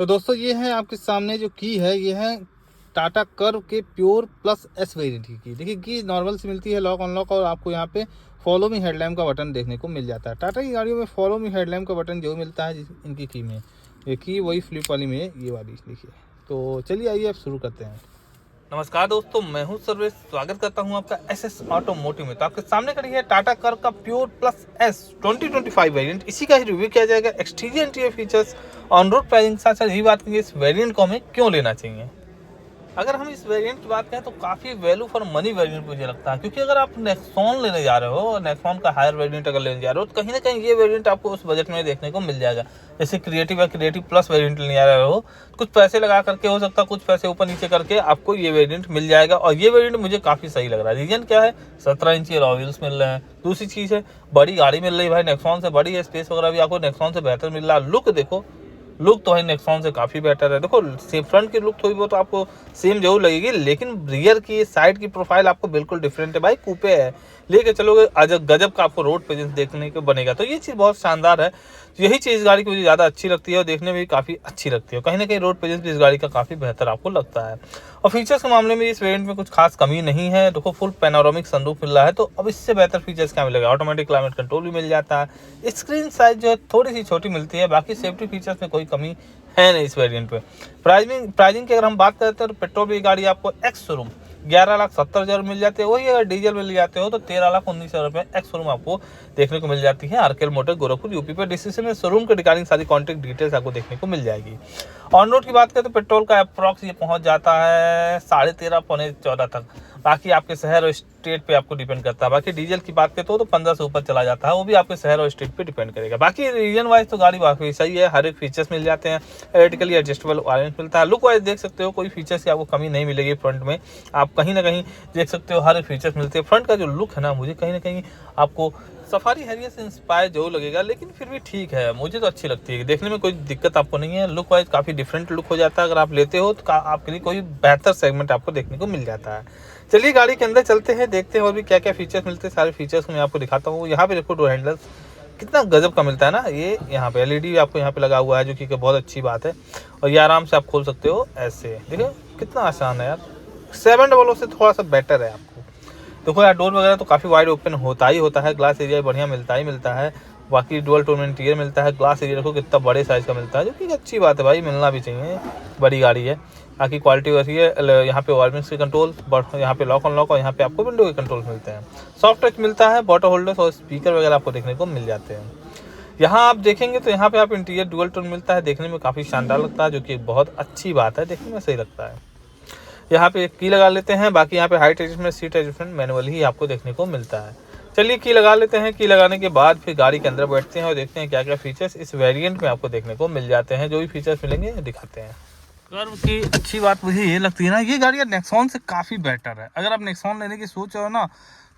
तो दोस्तों ये है आपके सामने जो की है, ये है टाटा कर्व के प्योर प्लस एस वेरिएंट की। देखिए की नॉर्मल से मिलती है लॉक अनलॉक, और आपको यहाँ पे फॉलो मी हेडलैम्प का बटन देखने को मिल जाता है। टाटा की गाड़ियों में फॉलो मी हेडलैम्प का बटन जो मिलता है इनकी की में, ये की वही फ्लिप वाली में ये वाली देखिए। तो चलिए आइए अब शुरू करते हैं। नमस्कार दोस्तों, मैं हूं सर्वेश, स्वागत करता हूं आपका एसएस ऑटोमोटिव में। तो आपके सामने खड़ी है टाटा कर्व का प्योर प्लस एस 2025 वेरिएंट। इसी का ही रिव्यू किया जाएगा, exterior interior features, on road pricing, साथ साथ यही बात करेंगे इस वेरिएंट को हमें क्यों लेना चाहिए। अगर हम इस वेरिएंट की बात करें तो काफ़ी वैल्यू फॉर मनी वेरिएंट मुझे लगता है, क्योंकि अगर आप नेक्सॉन लेने जा रहे हो, नेक्सॉन का हायर वेरिएंट अगर लेने जा रहे हो, तो कहीं ना कहीं ये वेरिएंट आपको उस बजट में देखने को मिल जाएगा। जैसे क्रिएटिव या क्रिएटिव प्लस वेरिएंट लेने जा रहे हो, कुछ पैसे लगा करके, हो सकता है कुछ पैसे ऊपर नीचे करके आपको ये वेरिएंट मिल जाएगा। और ये वेरिएंट मुझे काफ़ी सही लग रहा है। रीजन क्या है, 17 इंची अलॉय व्हील्स मिल रहे हैं। दूसरी चीज़ है, बड़ी गाड़ी मिल रही है भाई, नेक्सॉन से बड़ी है, स्पेस वगैरह भी आपको नेक्सॉन से बेहतर मिल रहा है। लुक देखो, लुक तो भाई नेक्सॉन से काफ़ी बेटर है। देखो फ्रंट की लुक थोड़ी बहुत आपको सेम जरूर लगेगी, लेकिन रियर की साइड की प्रोफाइल आपको बिल्कुल डिफरेंट है भाई। कूपे है, लेके चलोगे गजब का आपको रोड प्रेजेंस देखने को बनेगा। तो ये चीज़ बहुत शानदार है। यही चीज़ गाड़ी की मुझे ज़्यादा अच्छी लगती है और देखने में भी काफ़ी अच्छी लगती है। कहीं ना कहीं रोड प्रेजेंस भी इस गाड़ी का काफ़ी बेहतर आपको लगता है। और फीचर्स के मामले में इस वेरिएंट में कुछ खास कमी नहीं है। देखो फुल पैनोरामिक सनरूफ मिल रहा है, तो अब इससे बेहतर फीचर्स क्या मिलेगा। ऑटोमेटिक क्लाइमेट कंट्रोल भी मिल जाता है। स्क्रीन साइज जो है थोड़ी सी छोटी मिलती है, बाकी सेफ्टी फीचर्स में कोई कमी है नहीं इस वेरिएंट पे। प्राइसिंग की अगर हम बात करते हैं तो पेट्रोल की गाड़ी आपको एक्स शोरूम 11,70,000 मिल जाती है। वही अगर डीजल में ले जाते हो तो 13,19,000 रुपये एक्स शोरूम आपको देखने को मिल जाती है। आरकेएल मोटर गोरखपुर यूपी पे। डिस्क्रिप्शन में शोरूम के रिगार्डिंग सारी कॉन्टैक्ट डिटेल्स आपको देखने को मिल जाएगी। ऑन रोड की बात करें तो पेट्रोल का अप्रॉक्स ये पहुंच जाता है 13.5 पौने 14 तक। बाकी आपके शहर और स्टेट पे आपको डिपेंड करता है। बाकी डीजल की बात करें तो 15 से ऊपर चला जाता है, वो भी आपके शहर और स्टेट पे डिपेंड करेगा। बाकी रीजन वाइज तो गाड़ी काफी सही है, हर एक फीचर्स मिल जाते हैं। इलेक्ट्रिकली एडजस्टेबल वायरेंस मिलता है। लुक वाइज देख सकते हो, कोई फीचर्स की आपको कमी नहीं मिलेगी। फ्रंट में आप कहीं ना कहीं देख सकते हो हर एक फीचर्स मिलते हैं। फ्रंट का जो लुक है ना, मुझे कहीं ना कहीं आपको सफारी हैरियर से इंस्पायर जरूर लगेगा, लेकिन फिर भी ठीक है, मुझे तो अच्छी लगती है। देखने में कोई दिक्कत आपको नहीं है। लुक वाइज काफ़ी डिफरेंट लुक हो जाता है। अगर आप लेते हो तो आपके लिए कोई बेहतर सेगमेंट आपको देखने को मिल जाता है। चलिए गाड़ी के अंदर चलते हैं, देखते हैं और भी क्या क्या फीचर्स मिलते हैं। सारे फीचर्स मैं आपको दिखाता हूँ। यहाँ पे देखो डोर हैंडल्स कितना गजब का मिलता है ना। ये यहाँ पे एलईडी आपको यहाँ पे लगा हुआ है, जो कि बहुत अच्छी बात है। और ये आराम से आप खोल सकते हो ऐसे। देखो कितना आसान है यार, 700 से थोड़ा सा बेटर है आपको। देखो यार, डोर वगैरह तो काफ़ी वाइड ओपन होता ही होता है। ग्लास एरिया बढ़िया मिलता है। बाकी डुअल टोन इंटीरियर मिलता है। ग्लास एरिया देखो कितना बड़े साइज़ का मिलता है, जो कि अच्छी बात है भाई, मिलना भी चाहिए, बड़ी गाड़ी है। बाकी क्वालिटी वैसी है। यहाँ पे वाल्वमेंट्स के कंट्रोल, यहाँ पे लॉक अनलॉक, और यहाँ पे आपको विंडो के कंट्रोल मिलते हैं। सॉफ्ट टच मिलता है। बॉटल होल्डर्स और स्पीकर वगैरह आपको देखने को मिल जाते हैं। यहाँ आप देखेंगे तो यहाँ पे आप इंटीरियर डुअल टोन मिलता है, देखने में काफ़ी शानदार लगता है, जो कि बहुत अच्छी बात है, देखने में सही लगता है। यहाँ पे की लगा लेते हैं। बाकी यहाँ पे height adjustment, seat adjustment manual ही आपको देखने को मिलता है। चलिए की लगा लेते हैं। की लगाने के बाद फिर गाड़ी के अंदर बैठते हैं और देखते हैं क्या क्या फीचर्स इस वेरिएंट में आपको देखने को मिल जाते हैं। जो भी फीचर्स मिलेंगे दिखाते हैं। कर्व की अच्छी बात मुझे ये लगती है ना, ये गाड़ी नेक्सॉन से काफ़ी बेटर है। अगर आप नेक्सॉन लेने की सोच रहे हो ना,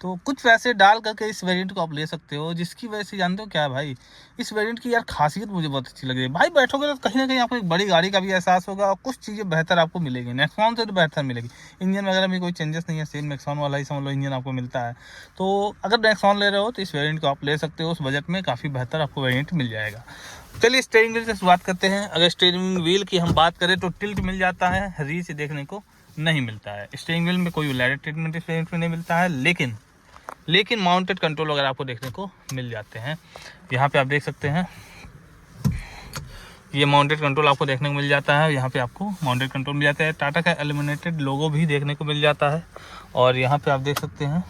तो कुछ पैसे डाल करके इस वेरिएंट को आप ले सकते हो। जिसकी वजह से जानते हो क्या है भाई, इस वेरिएंट की यार खासियत मुझे बहुत अच्छी लगी है भाई। बैठोगे तो कहीं ना कहीं आपको एक बड़ी गाड़ी का भी एहसास होगा, और कुछ चीज़ें बेहतर आपको मिलेगी, नेक्सॉन से तो बेहतर मिलेगी। इंजन वगैरह में कोई चेंजेस नहीं है, सेम नेक्सॉन वाला ही समझ लो इंजन आपको मिलता है। तो अगर नेक्सॉन ले रहे हो तो इस वेरिएंट को आप ले सकते हो। उस बजट में काफ़ी बेहतर आपको वेरिएंट मिल जाएगा। चलिए स्टीयरिंग व्हील से शुरुआत करते हैं। अगर स्टीयरिंग व्हील की हम बात करें तो टिल्ट मिल जाता है, रीच देखने को नहीं मिलता है। स्टीयरिंग व्हील में कोई लैडर ट्रीटमेंट इस वेरिएंट में नहीं मिलता है, लेकिन माउंटेड कंट्रोल वगैरह आपको देखने को मिल जाते हैं। यहाँ पे आप देख सकते हैं, ये माउंटेड कंट्रोल आपको देखने को मिल जाता है। यहाँ पे आपको माउंटेड कंट्रोल मिल जाता है। टाटा का एलिमिनेटेड लोगो भी देखने को मिल जाता है। और यहाँ पे आप देख सकते हैं,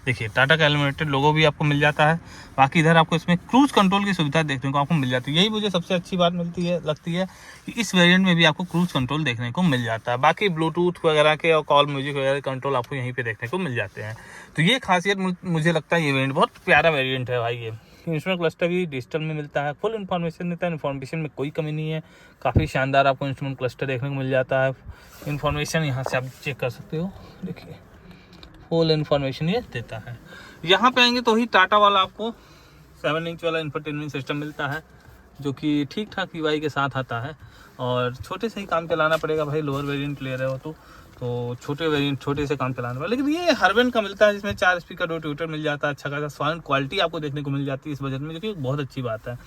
देखिए टाटा का एलिमिनेटेड लोगो भी आपको मिल जाता है। बाकी इधर आपको इसमें क्रूज कंट्रोल की सुविधा देखने को आपको मिल जाती है। यही मुझे सबसे अच्छी बात लगती है कि इस वेरिएंट में भी आपको क्रूज कंट्रोल देखने को मिल जाता है। बाकी ब्लूटूथ वगैरह के और कॉल म्यूजिक वगैरह कंट्रोल आपको यहीं पे देखने को मिल जाते हैं। तो ये खासियत मुझे लगता है, ये वेरिएंट बहुत प्यारा वेरिएंट है भाई। ये इंस्ट्रूमेंट क्लस्टर भी डिजिटल में मिलता है, फुल इन्फॉर्मेशन देता है। इन्फॉर्मेशन में कोई कमी नहीं है, काफ़ी शानदार आपको इंस्ट्रूमेंट क्लस्टर देखने को मिल जाता है। इन्फॉर्मेशन यहाँ से आप चेक कर सकते हो, देखिए फुल इन्फॉर्मेशन ये देता है। यहाँ पे आएंगे तो ही टाटा वाला आपको 7 इंच वाला इंफोटेनमेंट सिस्टम मिलता है, जो कि ठीक ठाक यूआई के साथ आता है। और छोटे से ही काम चलाना पड़ेगा भाई, लोअर वेरिएंट ले रहे हो तो छोटे वेरिएंट छोटे से काम चलाना पड़ेगा। लेकिन ये हर्बन का मिलता है, जिसमें 4 स्पीकर 2 ट्विटर मिल जाता है। अच्छा खासा साउंड क्वालिटी आपको देखने को मिल जाती है इस बजट में, जो कि बहुत अच्छी बात है।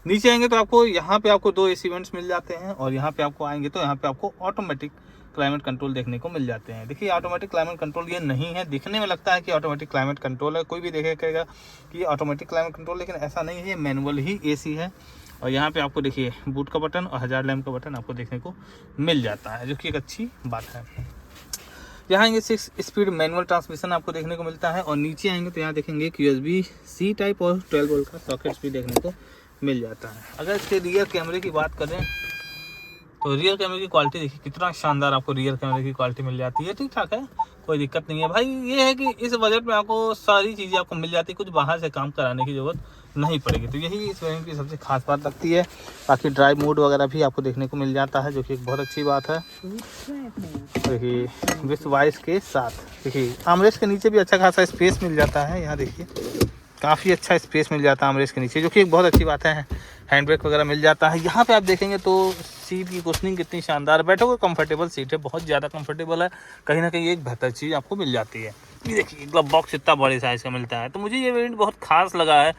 नीचे आएंगे तो आपको यहाँ पे आपको 2 AC वेंट्स मिल जाते हैं, और यहाँ पे आपको आएंगे तो यहाँ पे आपको ऑटोमेटिक क्लाइमेट कंट्रोल देखने को मिल जाते हैं। देखिए ऑटोमेटिक क्लाइमेट कंट्रोल ये नहीं है, दिखने में लगता है कि ऑटोमेटिक क्लाइमेट कंट्रोल है, कोई भी देखेगा कि ऑटोमेटिक क्लाइमेट कंट्रोल, लेकिन ऐसा नहीं है, ये मैनुअल ही AC है। और यहाँ पे आपको देखिए बूट का बटन और हज़ार लैम्प का बटन आपको देखने को मिल जाता है, जो कि एक अच्छी बात है। यहाँ आएंगे 6 स्पीड मैनुअल ट्रांसमिशन आपको देखने को मिलता है, और नीचे आएंगे तो यहाँ देखेंगे कि USB-C टाइप और 12 वोल्ट का सॉकेट्स भी देखने को मिल जाता है। अगर इसके रियर कैमरे की बात करें तो रियर कैमरे की क्वालिटी देखिए कितना शानदार आपको रियर कैमरे की क्वालिटी मिल जाती है। ठीक ठाक है, कोई दिक्कत नहीं है भाई। ये है कि इस बजट में आपको सारी चीज़ें आपको मिल जाती है, कुछ बाहर से काम कराने की ज़रूरत नहीं पड़ेगी, तो यही इस वेरिएंट की सबसे खास बात लगती है। बाकी ड्राइव मोड वगैरह भी आपको देखने को मिल जाता है, जो कि एक बहुत अच्छी बात है। देखिए विथ वॉइस के साथ देखिए आर्मरेस्ट के नीचे भी अच्छा खासा स्पेस मिल जाता है। यहाँ देखिए काफ़ी अच्छा स्पेस मिल जाता है आर्मरेस्ट के नीचे, जो कि एक बहुत अच्छी बात है। हैंड ब्रेक वगैरह मिल जाता है। यहाँ पे आप देखेंगे तो सीट की कुशनिंग कितनी शानदार, बैठोगे कंफर्टेबल सीट है, बहुत ज़्यादा कंफर्टेबल है। कहीं ना कहीं एक बेहतर चीज़ आपको मिल जाती है। ये देखिए ग्लव बॉक्स इतना बड़े साइज़ का मिलता है, तो मुझे ये वेरिएंट बहुत खास लगा है।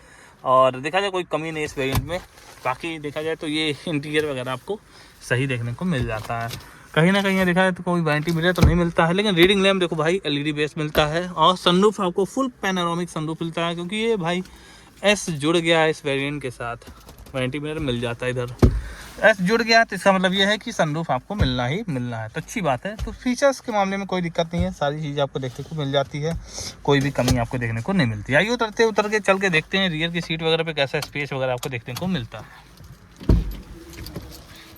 और देखा जाए कोई कमी नहीं इस वेरिएंट में। बाकी देखा जाए तो ये इंटीरियर वगैरह आपको सही देखने को मिल जाता है। कहीं ना कहीं देखा जाए तो कोई वारंटी मिरर तो नहीं मिलता है, लेकिन रीडिंग लैम्प देखो भाई LED बेस मिलता है। और सनरूफ आपको फुल पैनोरामिक सनरूफ मिलता है, क्योंकि ये भाई S जुड़ गया है इस वेरिएंट के साथ। वारंटी मिरर मिल जाता है, इधर S जुड़ गया तो इसका मतलब ये है कि सनरूफ आपको मिलना ही मिलना है, तो अच्छी बात है। तो फीचर्स के मामले में कोई दिक्कत नहीं है, सारी चीज़ें आपको देखने को मिल जाती है, कोई भी कमी आपको देखने को नहीं मिलती। आइए उतर के चल के देखते हैं रियर की सीट वगैरह पे कैसा स्पेस वगैरह आपको देखने को मिलता है।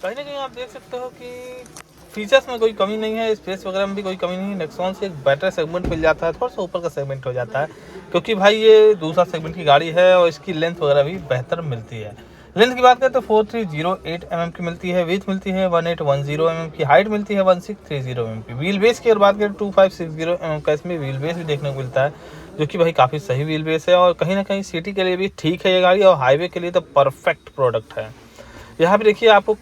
कहीं ना कहीं आप देख सकते हो कि फीचर्स में कोई कमी नहीं है, स्पेस वगैरह में भी कोई कमी नहीं है। नेक्सॉन से एक बेटर सेगमेंट मिल जाता है, थोड़ा सा ऊपर का सेगमेंट हो जाता है, क्योंकि भाई ये दूसरा सेगमेंट की गाड़ी है और इसकी लेंथ वगैरह भी बेहतर मिलती है। लेंथ की बात करें तो 4308 mm की मिलती है, विड्थ मिलती है 1810 mm की, हाइट मिलती है 1630 mm की। व्हील बेस की अगर बात करें 2560 mm का इसमें व्हील बेस भी देखने को मिलता है, जो कि भाई काफ़ी सही व्हील बेस है। और कहीं ना कहीं सिटी के लिए भी ठीक है ये गाड़ी, और हाईवे के लिए तो परफेक्ट प्रोडक्ट है। यहाँ पे देखिए आपको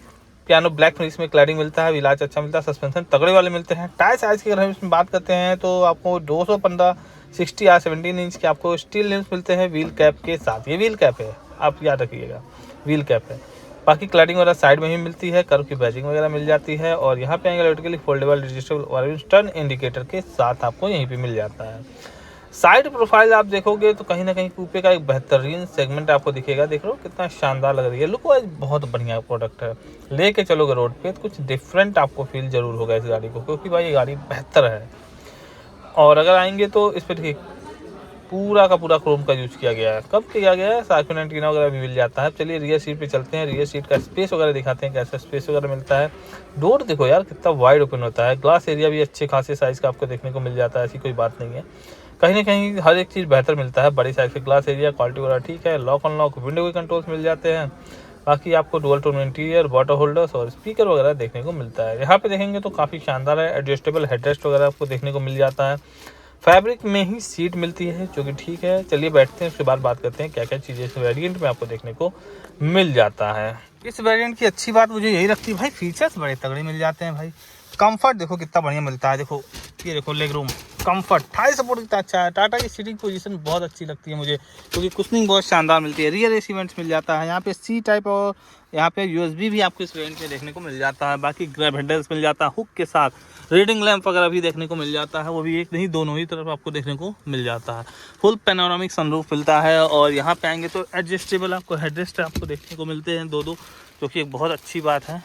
पियानो ब्लैक फिनिश में क्लैडिंग मिलता है, इलाज अच्छा मिलता है, सस्पेंशन तगड़े वाले मिलते हैं। टायर साइज़ की अगर हम इसमें बात करते हैं तो आपको 215 60 या 17 इंच के आपको स्टील लिम्स मिलते हैं व्हील कैप के साथ। ये व्हील कैप है, आप याद रखिएगा, व्हील कैप है। बाकी क्लैडिंग वगैरह साइड में ही मिलती है, कर्व की बैजिंग वगैरह मिल जाती है। और यहाँ पे आएंगे electrically foldable adjustable turn indicator के साथ आपको यहीं पे मिल जाता है। साइड प्रोफाइल आप देखोगे तो कहीं ना कहीं कूपे का एक बेहतरीन सेगमेंट आपको दिखेगा। देख लो कितना शानदार लग रही है, लुक वाइज बहुत बढ़िया प्रोडक्ट है। लेके चलोगे रोड पे तो कुछ डिफरेंट आपको फील जरूर होगा इस गाड़ी को, क्योंकि भाई ये गाड़ी बेहतर है। और अगर आएंगे तो इस पर देखिए पूरा का पूरा क्रोम का यूज किया गया है। कब किया गया है, सार्कन एंटीना वगैरह भी मिल जाता है। चलिए रियर सीट पे चलते हैं, रियर सीट का स्पेस वगैरह दिखाते हैं, कैसा स्पेस वगैरह मिलता है। डोर देखो यार कितना वाइड ओपन होता है, ग्लास एरिया भी अच्छे खासे साइज़ का आपको देखने को मिल जाता है, ऐसी कोई बात नहीं है। कहीं ना कहीं हर एक चीज़ बेहतर मिलता है, बड़ी साइज के ग्लास एरिया, क्वालिटी वगैरह ठीक है। लॉक अनलॉक विंडो के कंट्रोल्स मिल जाते हैं। बाकी आपको dual tone interior, water holders और स्पीकर वगैरह देखने को मिलता है। यहाँ पे देखेंगे तो काफ़ी शानदार है, एडजस्टेबल हेडरेस्ट वगैरह आपको देखने को मिल जाता है। फैब्रिक में ही सीट मिलती है, जो कि ठीक है। चलिए बैठते हैं, उसके बाद बात करते हैं क्या क्या चीज़ें इस वेरिएंट में आपको देखने को मिल जाता है। इस वेरिएंट की अच्छी बात मुझे यही लगती है भाई, फीचर्स बड़े तगड़े मिल जाते हैं भाई। कंफर्ट देखो कितना बढ़िया मिलता है, देखो ये देखो leg room comfort, Thai support कितना अच्छा है। टाटा की सीटिंग पोजीशन बहुत अच्छी लगती है मुझे, क्योंकि कुशनिंग बहुत शानदार मिलती है। रियर AC वेंट्स मिल जाता है यहाँ पे, C टाइप, और यहाँ पे USB भी आपको इस वेरिएंट में देखने को मिल जाता है। बाकी ग्रैब हैंडल्स मिल जाता है हुक के साथ, रीडिंग लैंप वगैरह भी देखने को मिल जाता है, वो भी एक नहीं दोनों ही तरफ आपको देखने को मिल जाता है। फुल पैनोरामिक सनरूफ मिलता है। और यहाँ पे आएंगे तो एडजस्टेबल आपको हेडरेस्ट आपको देखने को मिलते हैं दो, जो कि एक बहुत अच्छी बात है।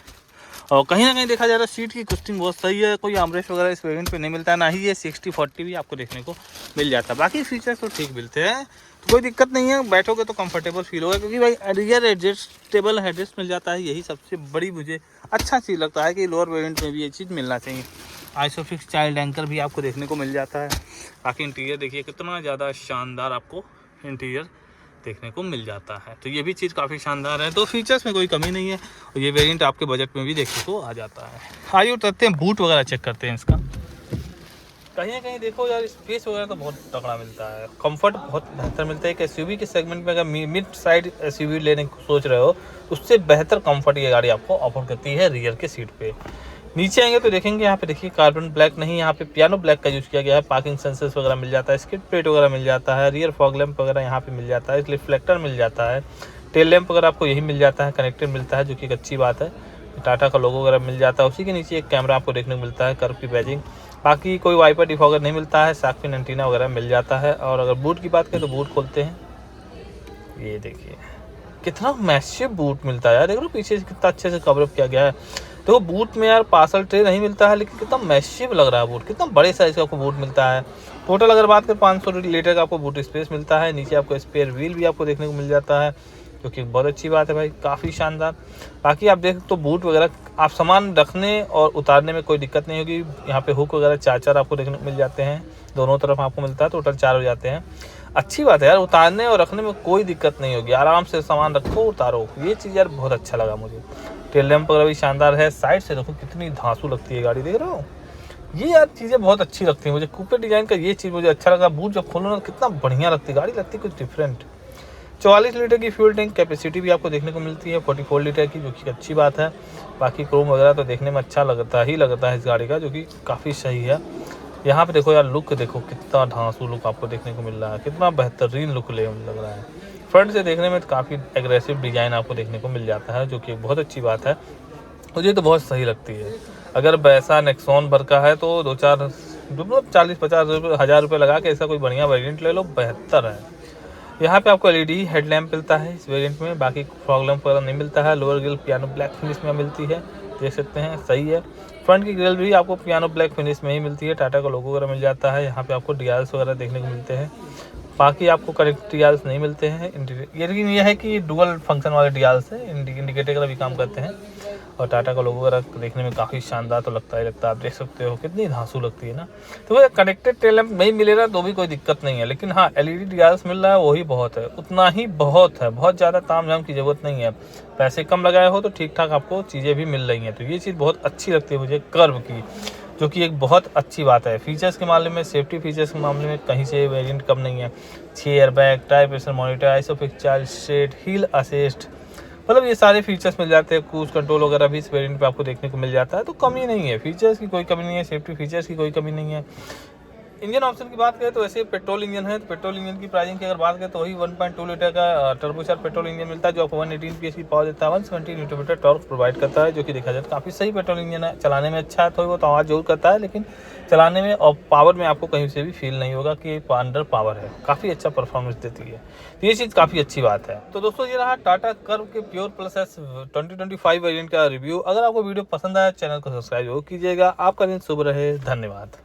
और कहीं ना कहीं देखा जाए तो सीट की कुशनिंग बहुत सही है, कोई आर्मरेस्ट वगैरह इस वेरिएंट पे नहीं मिलता है, ना ही ये 60-40 भी आपको देखने को मिल जाता है। बाकी फीचर्स तो ठीक मिलते हैं, तो कोई दिक्कत नहीं है, बैठोगे तो कंफर्टेबल फील होगा, क्योंकि भाई रियर एडजस्टेबल हेडरेस्ट मिल जाता है। यही सबसे बड़ी मुझे अच्छा चीज़ लगता है कि लोअर वेरिएंट में भी ये चीज़ मिलना चाहिए। आइसोफिक्स चाइल्ड एंकर भी आपको देखने को मिल जाता है। बाकी इंटीरियर देखिए कितना ज़्यादा शानदार आपको इंटीरियर देखने को मिल जाता है, तो ये भी चीज़ काफ़ी शानदार है। तो फीचर्स में कोई कमी नहीं है, और ये वेरिएंट आपके बजट में भी देखने को आ जाता है। आइए उतरते हैं, बूट वगैरह चेक करते हैं इसका। कहीं ना कहीं देखो यार स्पेस वगैरह तो बहुत तगड़ा मिलता है, कंफर्ट बहुत बेहतर मिलता है। एक SUV के सेगमेंट में अगर मिड साइड SUV लेने की सोच रहे हो, उससे बेहतर कंफर्ट ये गाड़ी आपको ऑफर करती है रियर के सीट पे। नीचे आएंगे तो देखेंगे यहाँ पे देखिए कार्बन ब्लैक नहीं, यहाँ पे पियानो ब्लैक का यूज़ किया गया है। पार्किंग सेंसर्स वगैरह मिल जाता है, स्किड प्लेट वगैरह मिल जाता है, रियर फॉग लैंप वगैरह यहाँ पे मिल जाता है, इसलिए रिफ्लेक्टर मिल जाता है। टेल लैंप अगर आपको यही मिल जाता है, कनेक्टेड मिलता है, जो कि एक अच्छी बात है। टाटा का लोगो वगैरह मिल जाता है। उसी के नीचे एक कैमरा आपको देखने को मिलता है, कर्व की बैजिंग। बाकी कोई वाइपर डिफॉगर नहीं मिलता है, शार्क फिन एंटीना वगैरह मिल जाता है। और अगर बूट की बात करें तो बूट खोलते हैं, ये देखिए कितना मैसिव बूट मिलता है यार। देख लो पीछे से कितना अच्छे से कवरअप किया गया है। तो बूट में यार पार्सल ट्रे नहीं मिलता है, लेकिन कितना मैसिव लग रहा है बूट, कितना बड़े साइज का आपको बूट मिलता है। टोटल अगर बात करें 500 लीटर का आपको बूट स्पेस मिलता है। नीचे आपको स्पेयर व्हील भी आपको देखने को मिल जाता है, जो कि बहुत अच्छी बात है भाई, काफ़ी शानदार। बाकी आप देख तो बूट वगैरह आप सामान रखने और उतारने में कोई दिक्कत नहीं होगी। यहाँ पे हुक वगैरह चार आपको देखने को मिल जाते हैं, दोनों तरफ आपको मिलता है, टोटल 4 हो जाते हैं। अच्छी बात है यार, उतारने और रखने में कोई दिक्कत नहीं होगी, आराम से सामान रखो उतारो, ये चीज़ यार बहुत अच्छा लगा मुझे। टेल लैंप वगैरह भी शानदार है। साइड से देखो कितनी धांसू लगती है गाड़ी, देख रहे हो, ये यार चीज़ें बहुत अच्छी लगती हैं मुझे। कूपे डिजाइन का ये चीज़ मुझे अच्छा लगा। बूट जब खोलो ना कितना बढ़िया लगती है गाड़ी, लगती है कुछ डिफरेंट। 44 लीटर की फ्यूल टैंक कैपेसिटी भी आपको देखने को मिलती है, 44 लीटर की, जो कि अच्छी बात है। बाकी क्रोम वगैरह तो देखने में अच्छा लगता है इस गाड़ी का, जो कि काफ़ी सही है। यहाँ पे देखो यार, लुक देखो कितना धांसू लुक आपको देखने को मिल रहा है, कितना बेहतरीन लुक लग रहा है। फ्रंट से देखने में काफ़ी एग्रेसिव डिज़ाइन आपको देखने को मिल जाता है, जो कि बहुत अच्छी बात है, मुझे तो बहुत सही लगती है। अगर वैसा नेक्सॉन भर का है तो 2-4 मतलब 40-50 हज़ार रुपये लगा के ऐसा कोई बढ़िया वेरिएंट ले लो, बेहतर है। यहाँ पे आपको LED हेडलैम्प मिलता है इस वेरिएंट में, बाकी फॉग लैंप वगैरह नहीं मिलता है। Lower grill piano black finish में मिलती है, देख सकते हैं, सही है। फ्रंट की ग्रिल भी आपको पियानो ब्लैक फिनिश में ही मिलती है। टाटा का लोगो वगैरह मिल जाता है। यहाँ पे आपको डियाल्स वगैरह देखने को मिलते हैं, बाकी आपको करेक्ट डियाल्स नहीं मिलते हैं। लेकिन ये है कि डुअल फंक्शन वाले डियाल्स है, इंडिकेटर का भी काम करते हैं। और टाटा का लोगो वगैरह देखने में काफ़ी शानदार तो लगता है, आप देख सकते हो कितनी धांसू लगती है ना। तो वो कनेक्टेड टेल लैंप नहीं मिलेगा तो भी कोई दिक्कत नहीं है, लेकिन हाँ LED डियाल्स मिल रहा है वही बहुत है, उतना ही बहुत है, बहुत ज़्यादा तामझाम की ज़रूरत नहीं है। पैसे कम लगाए हो तो ठीक ठाक आपको चीज़ें भी मिल रही हैं, तो ये चीज़ बहुत अच्छी लगती है मुझे कर्व की, जो कि एक बहुत अच्छी बात है। फीचर्स के मामले में, सेफ्टी फीचर्स के मामले में कहीं से वेरिएंट कम नहीं है। 6 airbag, tyre pressure monitor, isofix child seat, हिल असिस्ट, मतलब ये सारे फीचर्स मिल जाते हैं। क्रूज कंट्रोल वगैरह भी इस वेरिएंट पे आपको देखने को मिल जाता है, तो कमी नहीं है, फीचर्स की कोई कमी नहीं है, सेफ्टी फीचर्स की कोई कमी नहीं है। इंजन ऑप्शन की बात करें तो वैसे पेट्रोल इंजन है, तो पेट्रोल इंजन की प्राइसिंग की अगर बात करें तो वही 1.2 लीटर का टर्बोचार्ज पेट्रोल इंजन मिलता है, जो आपको 118 PS की पावर देता है, 170 न्यूटन टॉर्क प्रोवाइड करता है, जो कि देखा जाए तो काफ़ी सही पेट्रोल इंजन है। चलाने में अच्छा है, थोड़ी बहुत आवाज़ जरूर करता है, लेकिन चलाने में और पावर में आपको कहीं से भी फील नहीं होगा कि अंडर पावर है, काफ़ी अच्छा परफॉर्मेंस देती है, तो ये चीज़ काफ़ी अच्छी बात है। तो दोस्तों ये रहा टाटा कर्व के प्योर प्लस एस 2025 वेरिएंट का रिव्यू। अगर आपको वीडियो पसंद आया चैनल को सब्सक्राइब जरूर कीजिएगा। आपका दिन शुभ रहे, धन्यवाद।